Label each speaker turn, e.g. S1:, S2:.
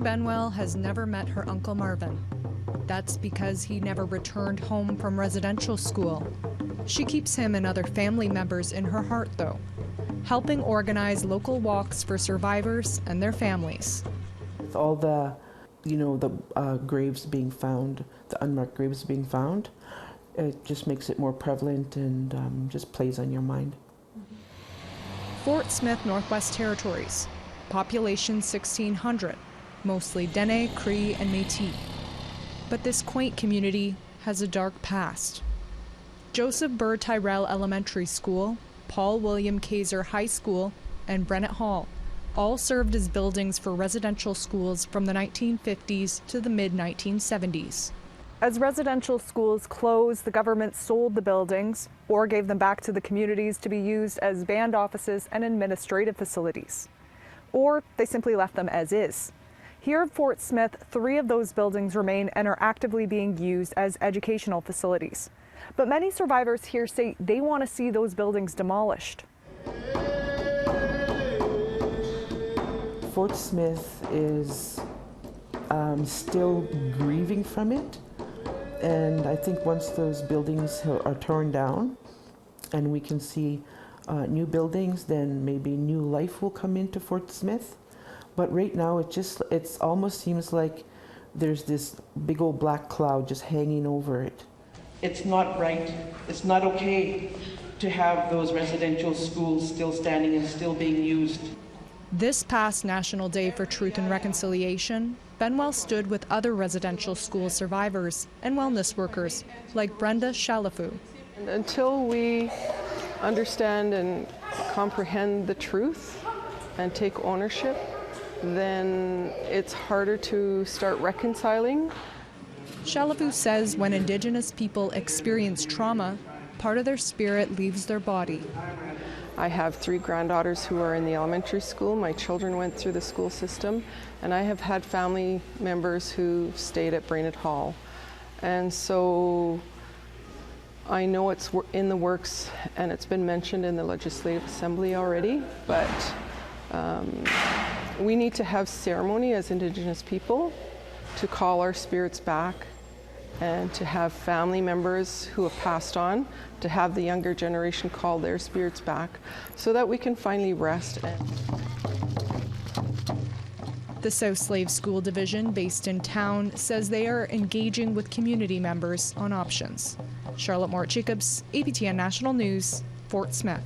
S1: Benwell has never met her Uncle Marvin. That's because he never returned home from residential school. She keeps him and other family members in her heart, though, helping organize local walks for survivors and their families.
S2: With all the, graves being found, the unmarked graves being found, it just makes it more prevalent and just plays on your mind.
S1: Fort Smith, Northwest Territories, population 1,600, mostly Dene, Cree, and Métis. But this quaint community has a dark past. Joseph Burr Tyrell Elementary School, Paul William Kaiser High School, and Brennett Hall all served as buildings for residential schools from the 1950s to the mid-1970s. As residential schools closed, the government sold the buildings or gave them back to the communities to be used as band offices and administrative facilities. Or they simply left them as is. Here at Fort Smith, 3 of those buildings remain and are actively being used as educational facilities. But many survivors here say they want to see those buildings demolished.
S2: Fort Smith is still grieving from it. And I think once those buildings are torn down and we can see new buildings, then maybe new life will come into Fort Smith. But right now it almost seems like there's this big old black cloud just hanging over it. It's not right. It's not okay to have those residential schools still standing and still being used.
S1: This past National Day for Truth and Reconciliation, Benwell stood with other residential school survivors and wellness workers like Brenda Shalafu.
S3: Until we understand and comprehend the truth and take ownership, then it's harder to start reconciling.
S1: Shalafu says when Indigenous people experience trauma, part of their spirit leaves their body.
S3: I have 3 granddaughters who are in the elementary school. My children went through the school system, and I have had family members who stayed at Brennett Hall. And so I know it's in the works, and it's been mentioned in the Legislative Assembly already, but we need to have ceremony as Indigenous people to call our spirits back, and to have family members who have passed on, to have the younger generation call their spirits back so that we can finally rest.
S1: The South Slave School Division, based in town, says they are engaging with community members on options. Charlotte Mort-Jacobs, APTN National News, Fort Smith.